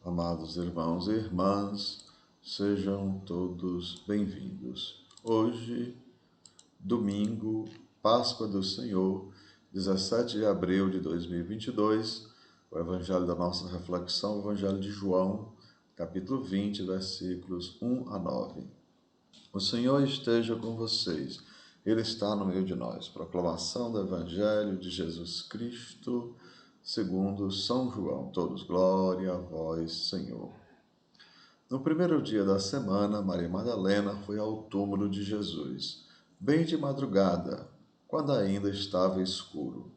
Amados irmãos e irmãs, sejam todos bem-vindos. Hoje, domingo, Páscoa do Senhor, 17 de abril de 2022, o evangelho da nossa reflexão, o evangelho de João, capítulo 20, versículos 1 a 9. O Senhor esteja com vocês, Ele está no meio de nós. Proclamação do evangelho de Jesus Cristo, segundo São João. Todos, glória a vós, Senhor. No primeiro dia da semana, Maria Madalena foi ao túmulo de Jesus, bem de madrugada, quando ainda estava escuro,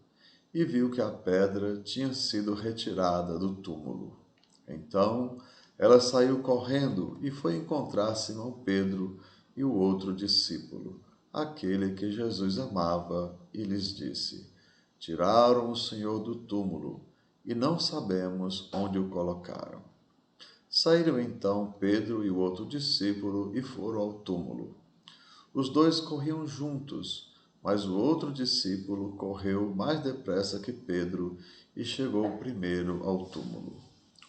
e viu que a pedra tinha sido retirada do túmulo. Então, ela saiu correndo e foi encontrar Simão Pedro e o outro discípulo, aquele que Jesus amava, e lhes disse: Tiraram o Senhor do túmulo, e não sabemos onde o colocaram. Saíram então Pedro e o outro discípulo e foram ao túmulo. Os dois corriam juntos, mas o outro discípulo correu mais depressa que Pedro e chegou primeiro ao túmulo.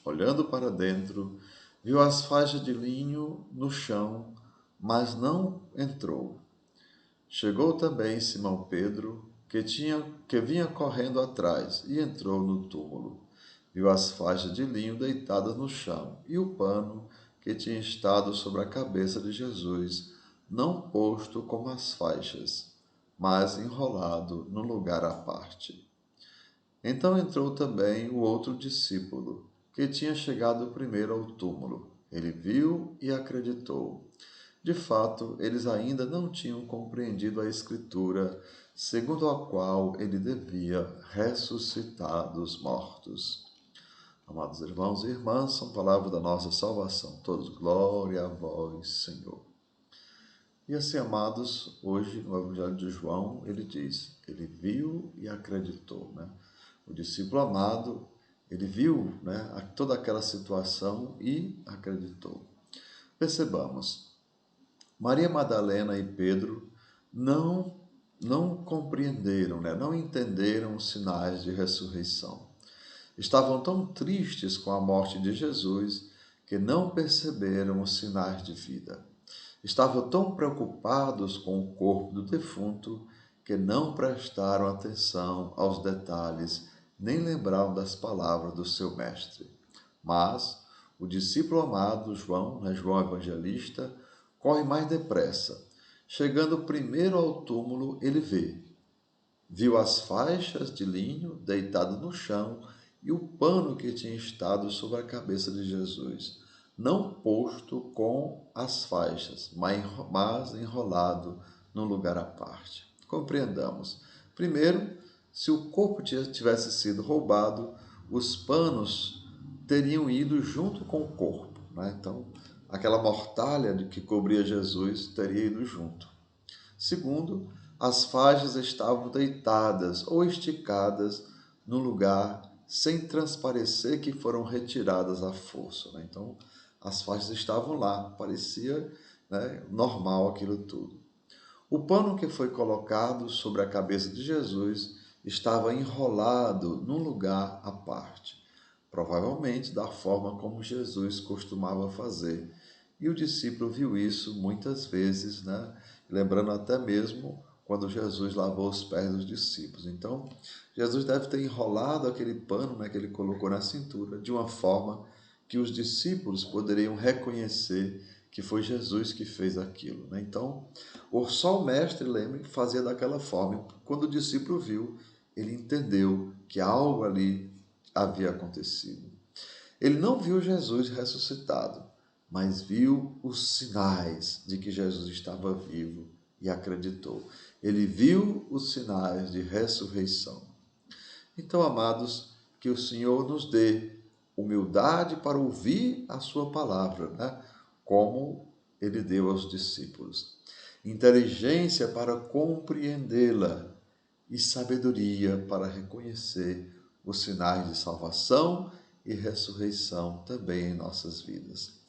Olhando para dentro, viu as faixas de linho no chão, mas não entrou. Chegou também Simão Pedro, que vinha correndo atrás, e entrou no túmulo. Viu as faixas de linho deitadas no chão e o pano que tinha estado sobre a cabeça de Jesus, não posto como as faixas, mas enrolado num lugar à parte. Então entrou também o outro discípulo, que tinha chegado primeiro ao túmulo. Ele viu e acreditou. De fato, eles ainda não tinham compreendido a Escritura, segundo a qual ele devia ressuscitar dos mortos. Amados irmãos e irmãs, são palavras da nossa salvação. Todos, glória a vós, Senhor. E assim, amados, hoje no Evangelho de João, ele diz, ele viu e acreditou, né? O discípulo amado, ele viu, né, toda aquela situação e acreditou. Percebamos, Maria Madalena e Pedro não compreenderam, né, não entenderam os sinais de ressurreição. Estavam tão tristes com a morte de Jesus que não perceberam os sinais de vida. Estavam tão preocupados com o corpo do defunto que não prestaram atenção aos detalhes, nem lembraram das palavras do seu mestre. Mas o discípulo amado João, João Evangelista, corre mais depressa. Chegando primeiro ao túmulo, ele viu as faixas de linho deitadas no chão e o pano que tinha estado sobre a cabeça de Jesus, não posto com as faixas, mas enrolado num lugar à parte. Compreendamos. Primeiro, se o corpo tivesse sido roubado, os panos teriam ido junto com o corpo, né? Então, aquela mortalha que cobria Jesus teria ido junto. Segundo, as faixas estavam deitadas ou esticadas no lugar sem transparecer que foram retiradas à força, né? Então, as faixas estavam lá, parecia, né, normal aquilo tudo. O pano que foi colocado sobre a cabeça de Jesus estava enrolado num lugar à parte, provavelmente da forma como Jesus costumava fazer. E o discípulo viu isso muitas vezes, né? Lembrando até mesmo quando Jesus lavou os pés dos discípulos. Então, Jesus deve ter enrolado aquele pano, né, que ele colocou na cintura, de uma forma que os discípulos poderiam reconhecer que foi Jesus que fez aquilo, né? Então, só o mestre, lembre, fazia daquela forma. Quando o discípulo viu, ele entendeu que algo ali havia acontecido. Ele não viu Jesus ressuscitado, mas viu os sinais de que Jesus estava vivo e acreditou. Ele viu os sinais de ressurreição. Então, amados, que o Senhor nos dê humildade para ouvir a sua palavra, né? Como ele deu aos discípulos. Inteligência para compreendê-la e sabedoria para reconhecer os sinais de salvação e ressurreição também em nossas vidas.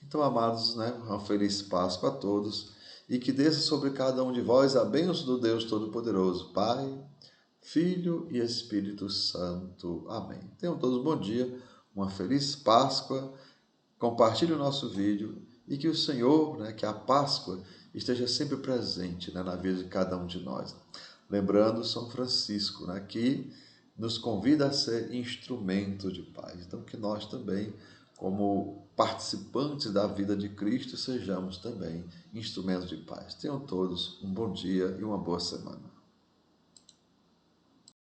Então, amados, né, uma feliz Páscoa a todos e que desça sobre cada um de vós a bênção do Deus Todo-Poderoso, Pai, Filho e Espírito Santo. Amém. Tenham todos um bom dia, uma feliz Páscoa. Compartilhe o nosso vídeo e que o Senhor, que a Páscoa esteja sempre presente, na vida de cada um de nós. Lembrando São Francisco, que nos convida a ser instrumento de paz. Então, que nós também, como participantes da vida de Cristo, sejamos também instrumentos de paz. Tenham todos um bom dia e uma boa semana.